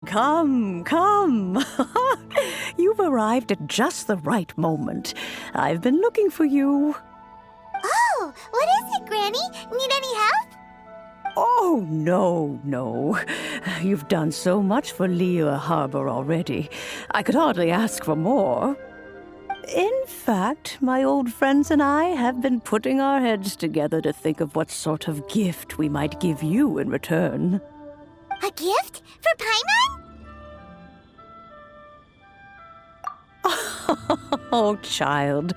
Come, come. You've arrived at just the right moment. I've been looking for you. Oh, what is it, Granny? Need any help? Oh, no. You've done so much for Liyue Harbor already. I could hardly ask for more. In fact, my old friends and I have been putting our heads together to think of what sort of gift we might give you in return. A gift? For Paimon? Oh, child,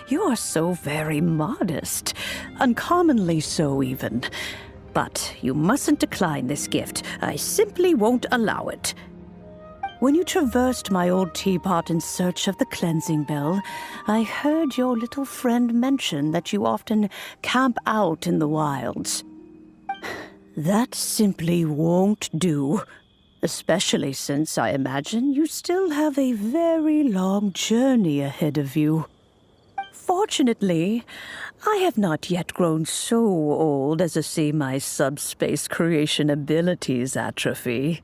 you are so very modest. Uncommonly so, even. But you mustn't decline this gift. I simply won't allow it. When you traversed my old teapot in search of the cleansing bell, I heard your little friend mention that you often camp out in the wilds. That simply won't do, especially since I imagine you still have a very long journey ahead of you. Fortunately, I have not yet grown so old as to see my subspace creation abilities atrophy.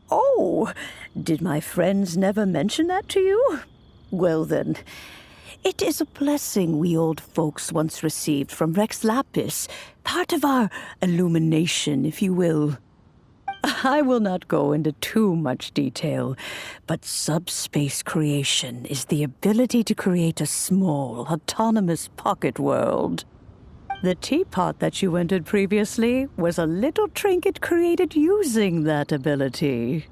Oh, did my friends never mention that to you? Well then, it is a blessing we old folks once received from Rex Lapis, part of our illumination, if you will. I will not go into too much detail, but subspace creation is the ability to create a small, autonomous pocket world. The teapot that you entered previously was a little trinket created using that ability.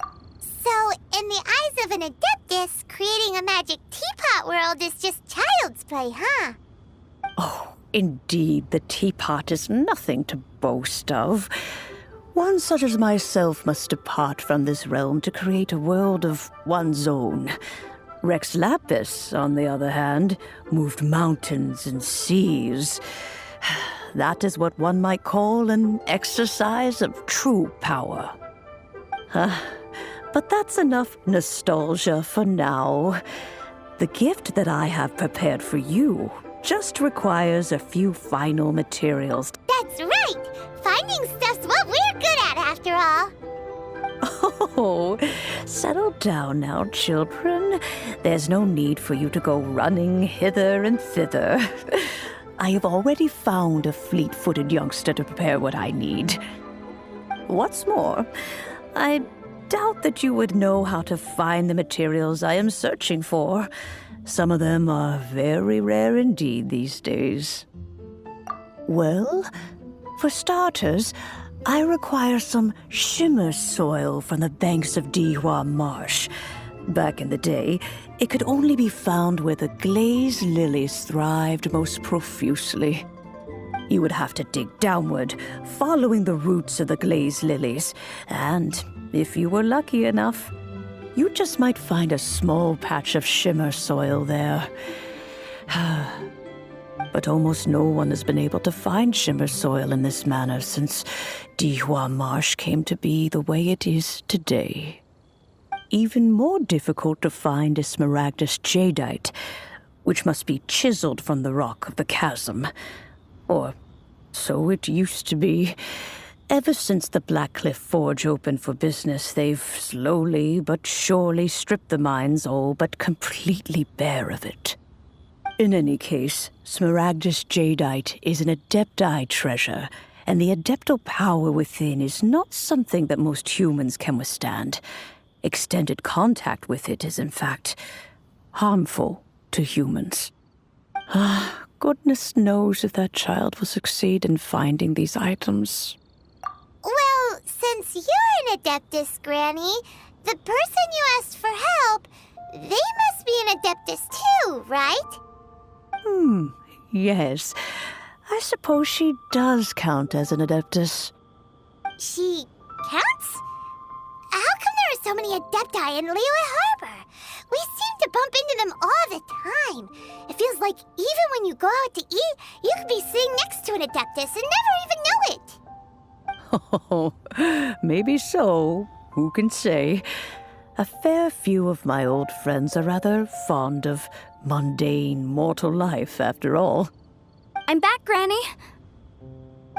So, in the eyes of an Adeptus, creating a magic teapot world is just child's play, huh? Oh, indeed, the teapot is nothing to boast of. One such as myself must depart from this realm to create a world of one's own. Rex Lapis, on the other hand, moved mountains and seas. That is what one might call an exercise of true power. But that's enough nostalgia for now. The gift that I have prepared for you just requires a few final materials. That's right! Finding stuff's what we're good at, after all. Oh, settle down now, children. There's no need for you to go running hither and thither. I have already found a fleet-footed youngster to prepare what I need. What's more, I doubt that you would know how to find the materials I am searching for. Some of them are very rare indeed these days. Well, for starters, I require some shimmer soil from the banks of Dihua Marsh. Back in the day, it could only be found where the glaze lilies thrived most profusely. You would have to dig downward, following the roots of the glaze lilies, and if you were lucky enough, you just might find a small patch of shimmer soil there. But almost no one has been able to find shimmer soil in this manner since Dihua Marsh came to be the way it is today. Even more difficult to find is smaragdus jadeite, which must be chiseled from the rock of the chasm. Or so it used to be. Ever since the Blackcliff Forge opened for business, they've slowly but surely stripped the mines all but completely bare of it. In any case, smaragdus jadeite is an adepti treasure, and the adeptal power within is not something that most humans can withstand. Extended contact with it is, in fact, harmful to humans. Goodness knows if that child will succeed in finding these items. Well, since you're an Adeptus, Granny, the person you asked for help, they must be an Adeptus too, right? Yes. I suppose she does count as an Adeptus. She counts? How come there are so many Adepti in Liyue Harbor? We seem to bump into them all the time. It feels like even when you go out to eat, you could be sitting next to an Adeptus and never even know it. Oh, maybe so. Who can say? A fair few of my old friends are rather fond of mundane mortal life, after all. I'm back, Granny.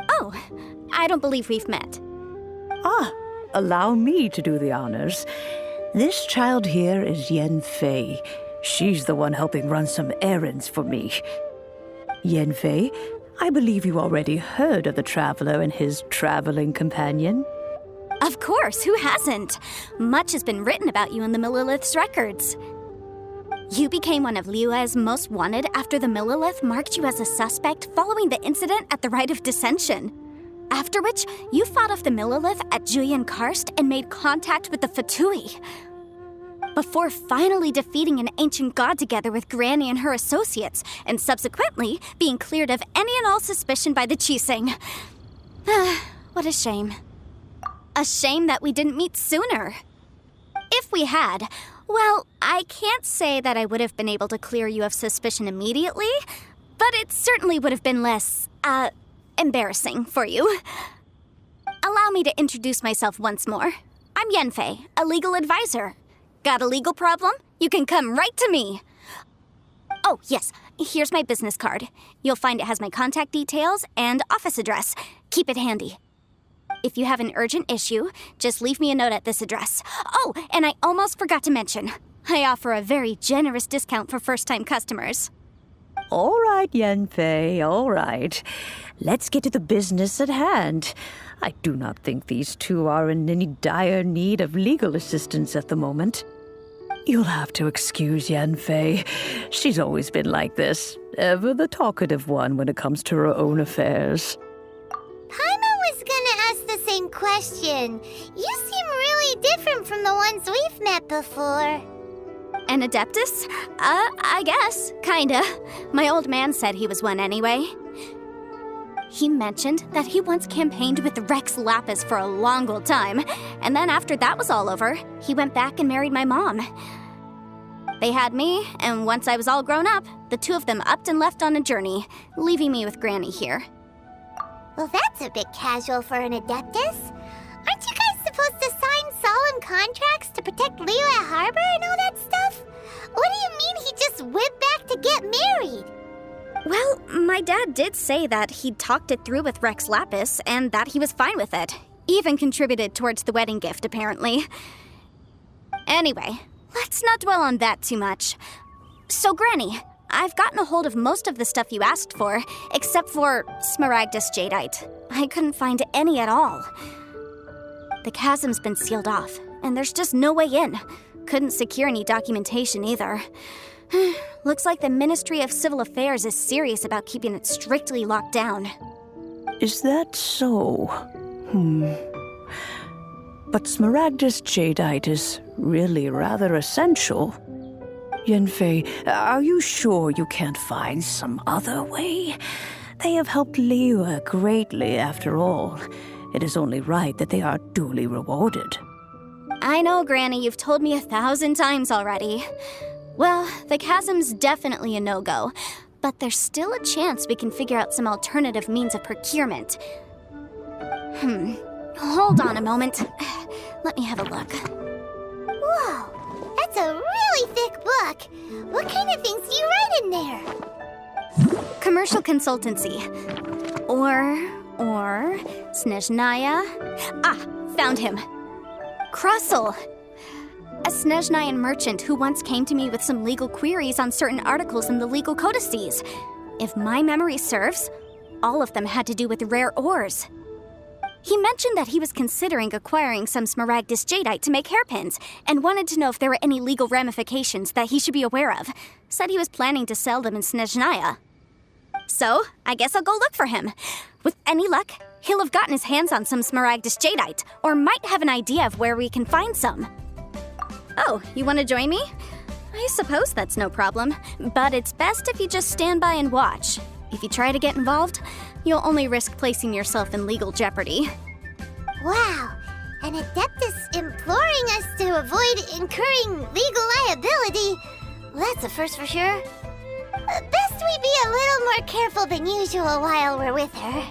Oh, I don't believe we've met. Ah, Allow me to do the honors. This child here is Yanfei. She's the one helping run some errands for me. Yanfei, I believe you already heard of the traveler and his traveling companion. Of course, who hasn't? Much has been written about you in the Millilith's records. You became one of Liyue's most wanted after the Millilith marked you as a suspect following the incident at the Rite of Dissension. After which, you fought off the Millilith at Julian Karst and made contact with the Fatui. Before finally defeating an ancient god together with Granny and her associates, and subsequently being cleared of any and all suspicion by the Chiseng. What a shame. A shame that we didn't meet sooner. If we had, well, I can't say that I would have been able to clear you of suspicion immediately, but it certainly would have been less, embarrassing for you. Allow me to introduce myself once more. I'm Yanfei, a legal advisor. Got a legal problem? You can come right to me. Oh, yes, here's my business card. You'll find it has my contact details and office address. Keep it handy. If you have an urgent issue, just leave me a note at this address. Oh, and I almost forgot to mention, I offer a very generous discount for first-time customers. All right, Yanfei, all right. Let's get to the business at hand. I do not think these two are in any dire need of legal assistance at the moment. You'll have to excuse Yanfei. She's always been like this, ever the talkative one when it comes to her own affairs. Paimon was gonna ask the same question. You seem really different from the ones we've met before. An Adeptus? I guess. Kinda. My old man said he was one anyway. He mentioned that he once campaigned with Rex Lapis for a long old time, and then after that was all over, he went back and married my mom. They had me, and once I was all grown up, the two of them upped and left on a journey, leaving me with Granny here. Well, that's a bit casual for an Adeptus. Aren't you guys supposed to sign solemn contracts to protect Liyue Harbor and all that stuff? What do you mean he just went back to get married? Well, my dad did say that he'd talked it through with Rex Lapis and that he was fine with it. Even contributed towards the wedding gift, apparently. Anyway, let's not dwell on that too much. So, Granny, I've gotten a hold of most of the stuff you asked for, except for Smaragdus Jadeite. I couldn't find any at all. The chasm's been sealed off, and there's just no way in. Couldn't secure any documentation either. Looks like the Ministry of Civil Affairs is serious about keeping it strictly locked down. Is that so? But Smaragdus Jadeite is really rather essential. Yanfei, are you sure you can't find some other way? They have helped Liyue greatly, after all. It is only right that they are duly rewarded. I know, Granny, you've told me 1,000 times already. Well, the chasm's definitely a no-go, but there's still a chance we can figure out some alternative means of procurement. Hold on a moment. Let me have a look. Whoa, that's a really thick book. What kind of things do you write in there? Commercial consultancy. Or Snezhnaya. Found him. Krusel. A Snezhnayan merchant who once came to me with some legal queries on certain articles in the legal codices. If my memory serves, all of them had to do with rare ores. He mentioned that he was considering acquiring some Smaragdus Jadeite to make hairpins, and wanted to know if there were any legal ramifications that he should be aware of. Said he was planning to sell them in Snezhnaya. So, I guess I'll go look for him. With any luck, he'll have gotten his hands on some Smaragdus Jadeite, or might have an idea of where we can find some. Oh, you want to join me? I suppose that's no problem, but it's best if you just stand by and watch. If you try to get involved, you'll only risk placing yourself in legal jeopardy. Wow, an Adeptus imploring us to avoid incurring legal liability. Well, that's a first for sure. Best we be a little more careful than usual while we're with her.